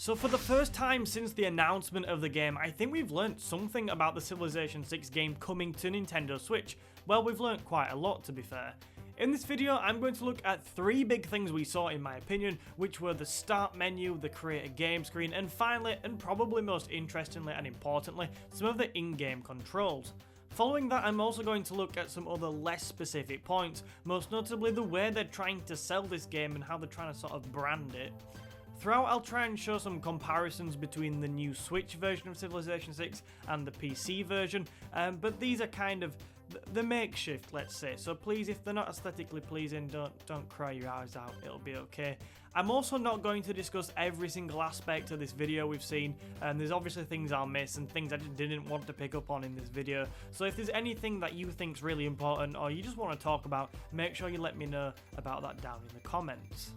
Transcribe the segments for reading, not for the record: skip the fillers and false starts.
So for the first time since the announcement of the game, I think we've learnt something about the Civilization 6 game coming to Nintendo Switch. Well, we've learnt quite a lot, to be fair. In this video, I'm going to look at 3 big things we saw in my opinion, which were the start menu, the create a game screen, and finally, and probably most interestingly and importantly, some of the in-game controls. Following that, I'm also going to look at some other less specific points, most notably the way they're trying to sell this game and how they're trying to sort of brand it. Throughout, I'll try and show some comparisons between the new Switch version of Civilization 6 and the PC version, but these are kind of the makeshift, let's say, so please, if they're not aesthetically pleasing, don't cry your eyes out, it'll be okay. I'm also not going to discuss every single aspect of this video we've seen, and there's obviously things I'll miss and things I just didn't want to pick up on in this video, so if there's anything that you think's really important or you just want to talk about, make sure you let me know about that down in the comments.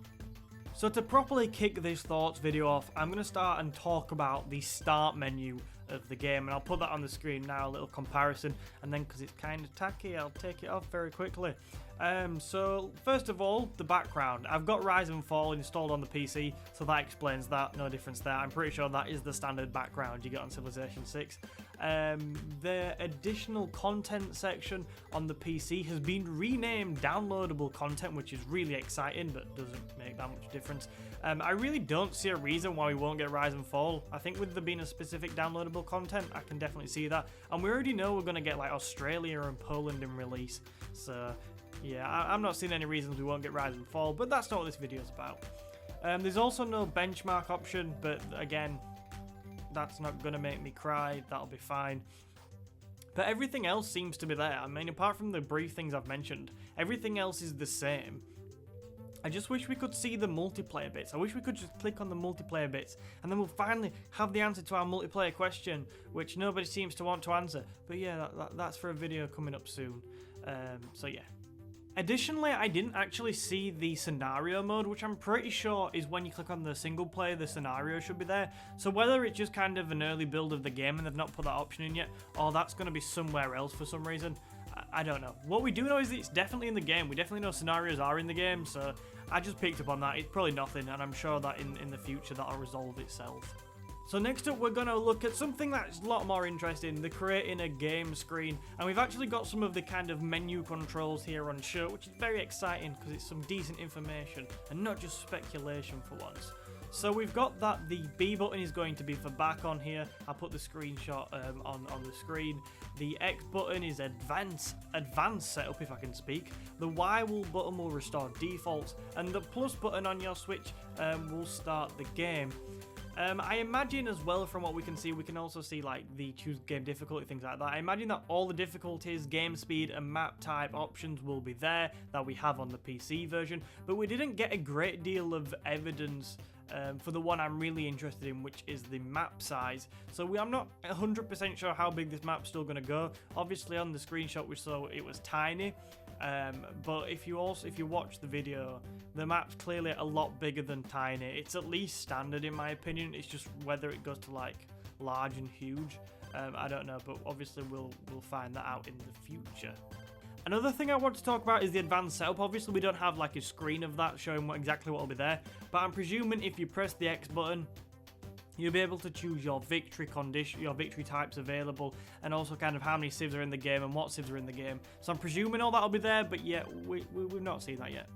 So to properly kick this thoughts video off, I'm going to start and talk about the start menu of the game, and I'll put that on the screen now, a little comparison, and then because it's kind of tacky, I'll take it off very quickly. So first of all, the background. I've got Rise and Fall installed on the PC, so that explains that, no difference there. I'm pretty sure that is the standard background you get on Civilization 6. The additional content section on the PC has been renamed downloadable content, which is really exciting, but doesn't make that much difference. I really don't see a reason why we won't get Rise and Fall. I think with there being a specific downloadable content, I can definitely see that. And we already know we're going to get like Australia and Poland in release, so yeah, I'm not seeing any reasons we won't get Rise and Fall, but that's not what this video is about. There's also no benchmark option, but again, that's not going to make me cry, that'll be fine. But everything else seems to be there. I mean, apart from the brief things I've mentioned, everything else is the same. I just wish we could see the multiplayer bits. I wish we could just click on the multiplayer bits, and then we'll finally have the answer to our multiplayer question, which nobody seems to want to answer. But yeah, that's for a video coming up soon. So yeah. Additionally, I didn't actually see the scenario mode, which I'm pretty sure is when you click on the single player, the scenario should be there. So whether it's just kind of an early build of the game and they've not put that option in yet, or that's going to be somewhere else for some reason, I don't know. What we do know is that it's definitely in the game. We definitely know scenarios are in the game, so I just picked up on that. It's probably nothing, and I'm sure that in the future that'll resolve itself. So next up, we're going to look at something that's a lot more interesting, the creating a game screen. And we've actually got some of the kind of menu controls here on show, which is very exciting because it's some decent information and not just speculation for once. So we've got that the B button is going to be for back on here. I'll put the screenshot on the screen. The X button is advanced setup, if I can speak. The Y button will restore defaults, and the plus button on your Switch will start the game. I imagine as well, from what we can see, we can also see like the choose game difficulty, things like that. I imagine that all the difficulties, game speed and map type options will be there that we have on the PC version, but we didn't get a great deal of evidence for the one I'm really interested in, which is the map size. So I'm not 100% sure how big this map's still going to go. Obviously on the screenshot we saw it was tiny, but if you watch the video, the map's clearly a lot bigger than tiny. It's at least standard in my opinion. It's just whether it goes to like large and huge, I don't know, but obviously we'll find that out in the future. Another thing I want to talk about is the advanced setup. Obviously we don't have like a screen of that showing exactly what will be there, but I'm presuming if you press the X button, you'll be able to choose your victory condition, your victory types available, and also kind of how many civs are in the game and what civs are in the game. So I'm presuming all that'll be there, but yeah, we've not seen that yet.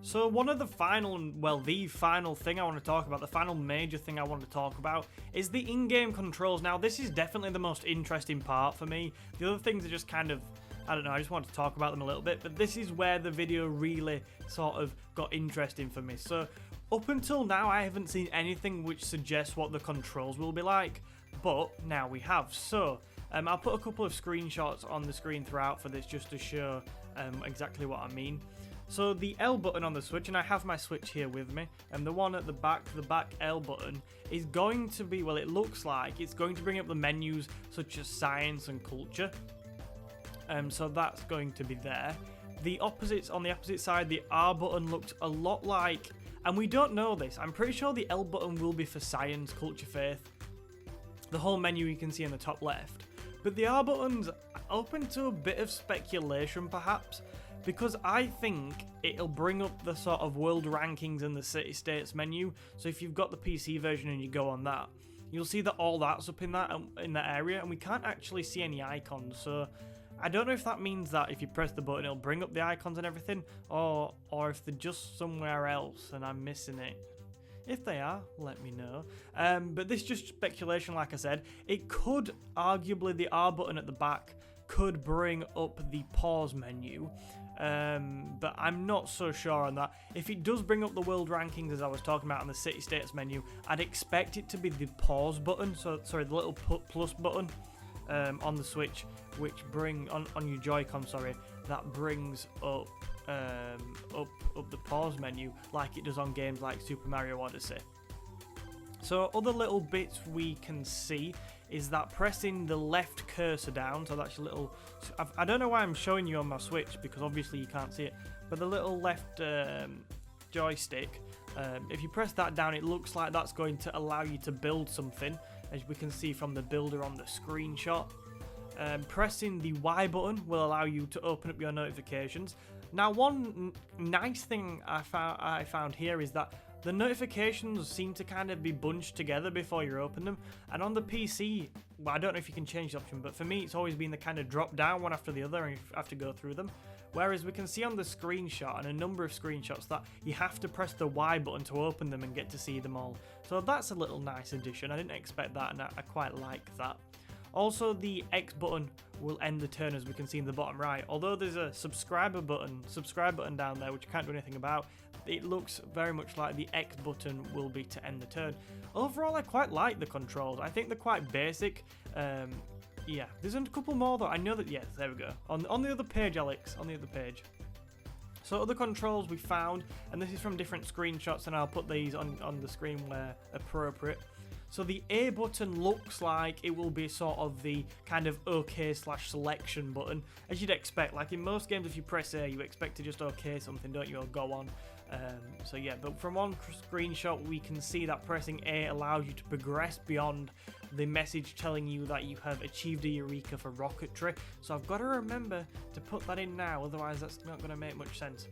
So one of the final, well, the final thing I want to talk about, the final major thing I want to talk about, is the in-game controls. Now this is definitely the most interesting part for me. The other things are just kind of, I don't know, I just want to talk about them a little bit, but this is where the video really sort of got interesting for me. So up until now, I haven't seen anything which suggests what the controls will be like, but now we have. So I'll put a couple of screenshots on the screen throughout for this just to show exactly what I mean. So the L button on the Switch, and I have my Switch here with me, and the one at the back L button is going to be, well, it looks like it's going to bring up the menus such as science and culture. So that's going to be there. The opposites, on the opposite side, the R button looks a lot like, and we don't know this, I'm pretty sure the L button will be for science, culture, faith. The whole menu you can see in the top left. But the R button's open to a bit of speculation perhaps, because I think it'll bring up the sort of world rankings and the city states menu. So if you've got the PC version and you go on that, you'll see that all that's up in that area, and we can't actually see any icons. So I don't know if that means that if you press the button it'll bring up the icons and everything, or if they're just somewhere else and I'm missing it. If they are, let me know. But this is just speculation, like I said. It could, arguably, the R button at the back could bring up the pause menu. But I'm not so sure on that. If it does bring up the world rankings, as I was talking about on the city states menu, I'd expect it to be the pause button. So, sorry, the little plus button on the Switch, which on your Joy-Con, sorry, that brings up up the pause menu like it does on games like Super Mario Odyssey. So other little bits we can see is that pressing the left cursor down, so that's your little, I don't know why I'm showing you on my Switch because obviously you can't see it, but the little left joystick, if you press that down, it looks like that's going to allow you to build something, as we can see from the builder on the screenshot. Pressing the Y button will allow you to open up your notifications. Now, one nice thing I found here is that the notifications seem to kind of be bunched together before you open them. And on the PC, well, I don't know if you can change the option, but for me, it's always been the kind of drop down one after the other, and you have to go through them. Whereas we can see on the screenshot and a number of screenshots that you have to press the Y button to open them and get to see them all. So that's a little nice addition. I didn't expect that, and I quite like that. Also, the X button will end the turn, as we can see in the bottom right. Although there's a subscribe button down there, which you can't do anything about, it looks very much like the X button will be to end the turn. Overall, I quite like the controls. I think they're quite basic. Yeah, there's a couple more though. I know that, yes, there we go. On the other page, Alex, on the other page. So other controls we found, and this is from different screenshots, and I'll put these on the screen where appropriate. So the A button looks like it will be sort of the kind of OK/selection button, as you'd expect. Like in most games, if you press A, you expect to just OK something, don't you, or go on. So yeah, but from one screenshot, we can see that pressing A allows you to progress beyond the message telling you that you have achieved a Eureka for rocketry. So I've got to remember to put that in now, otherwise that's not going to make much sense.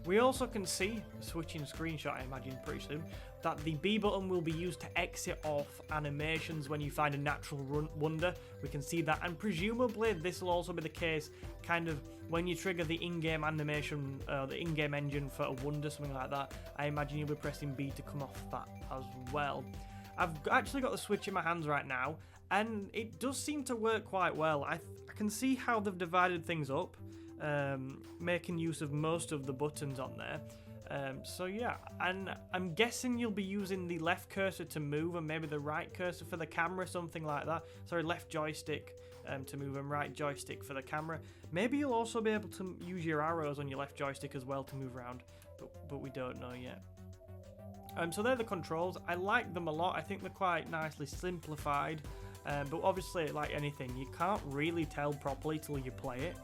We also can see, switching screenshot I imagine pretty soon, that the B button will be used to exit off animations when you find a natural wonder. We can see that, and presumably this will also be the case kind of when you trigger the in-game animation, the in-game engine for a wonder, something like that. I imagine you'll be pressing B to come off that as well. I've actually got the Switch in my hands right now, and it does seem to work quite well. I can see how they've divided things up, making use of most of the buttons on there. So yeah, and I'm guessing you'll be using the left cursor to move and maybe the right cursor for the camera, something like that. Sorry, left joystick to move and right joystick for the camera. Maybe you'll also be able to use your arrows on your left joystick as well to move around, but we don't know yet. So they're the controls. I like them a lot. I think they're quite nicely simplified, but obviously, like anything, you can't really tell properly till you play it.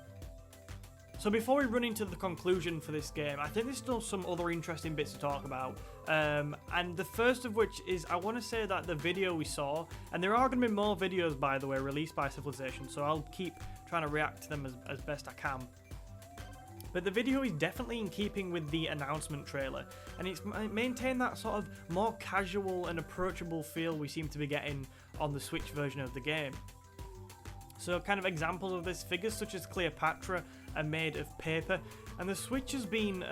So before we run into the conclusion for this game, I think there's still some other interesting bits to talk about. And the first of which is, I want to say that the video we saw, and there are going to be more videos, by the way, released by Civilization, so I'll keep trying to react to them as best I can. But the video is definitely in keeping with the announcement trailer, and it's maintained that sort of more casual and approachable feel we seem to be getting on the Switch version of the game. So kind of examples of this, figures such as Cleopatra are made of paper, and the Switch has been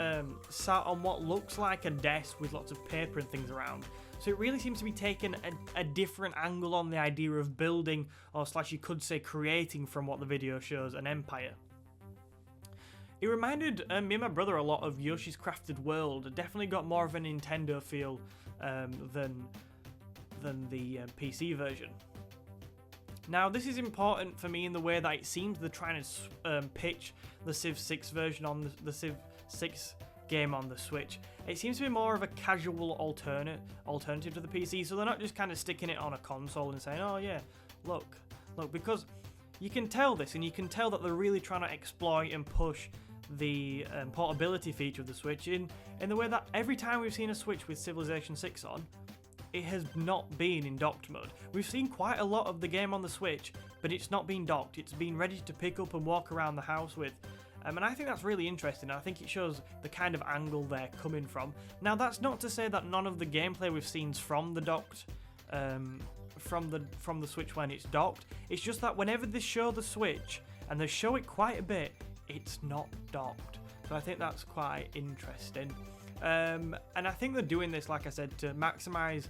sat on what looks like a desk with lots of paper and things around. So it really seems to be taking a different angle on the idea of building, or slash you could say creating, from what the video shows, an empire. It reminded me and my brother a lot of Yoshi's Crafted World. It definitely got more of a Nintendo feel than the PC version. Now, this is important for me in the way that it seems they're trying to pitch the Civ 6 version on the Civ 6 game on the Switch. It seems to be more of a casual alternative to the PC, so they're not just kind of sticking it on a console and saying, oh yeah, look, because you can tell this, and you can tell that they're really trying to exploit and push the portability feature of the Switch in the way that every time we've seen a Switch with Civilization 6 on, it has not been in docked mode. We've seen quite a lot of the game on the Switch, but it's not been docked. It's been ready to pick up and walk around the house with. and I think that's really interesting. I think it shows the kind of angle they're coming from. Now, that's not to say that none of the gameplay we've seen is from the docked, from the Switch when it's docked. It's just that whenever they show the Switch, and they show it quite a bit, it's not docked. So I think that's quite interesting. And I think they're doing this, like I said, to maximize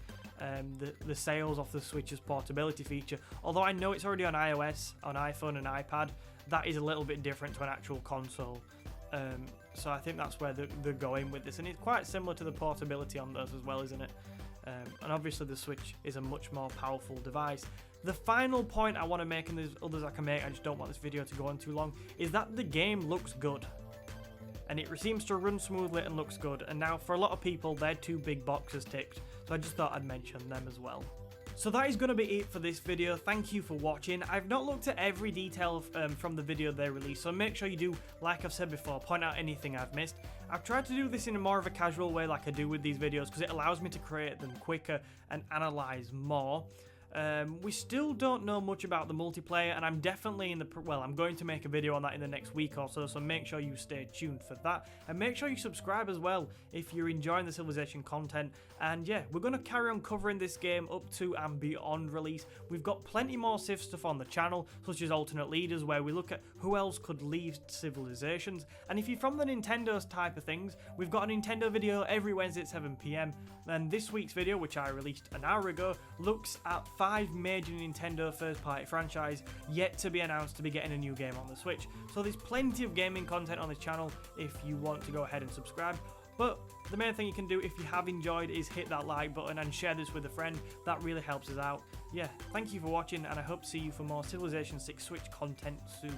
the sales of the Switch's portability feature. Although I know it's already on iOS, on iPhone and iPad, that is a little bit different to an actual console. So I think that's where they're going with this. And it's quite similar to the portability on those as well, isn't it? And obviously the Switch is a much more powerful device. The final point I want to make, and there's others I can make, I just don't want this video to go on too long, is that the game looks good. And it seems to run smoothly and looks good. And now for a lot of people, they're 2 big boxes ticked. So I just thought I'd mention them as well. So that is going to be it for this video. Thank you for watching. I've not looked at every detail from the video they released, so make sure you do, like I've said before, point out anything I've missed. I've tried to do this in a more of a casual way like I do with these videos because it allows me to create them quicker and analyze more. We still don't know much about the multiplayer, and I'm definitely I'm going to make a video on that in the next week or so, so make sure you stay tuned for that, and make sure you subscribe as well if you're enjoying the Civilization content. And yeah, we're going to carry on covering this game up to and beyond release. We've got plenty more Civ stuff on the channel, such as alternate leaders, where we look at who else could lead Civilizations. And if you're from the Nintendo's type of things, we've got a Nintendo video every Wednesday at 7 PM, and this week's video, which I released an hour ago, looks at 5 major Nintendo first-party franchise yet to be announced to be getting a new game on the Switch. So there's plenty of gaming content on this channel if you want to go ahead and subscribe. But the main thing you can do if you have enjoyed is hit that like button and share this with a friend. That really helps us out. Yeah, thank you for watching, and I hope to see you for more Civilization 6 Switch content soon.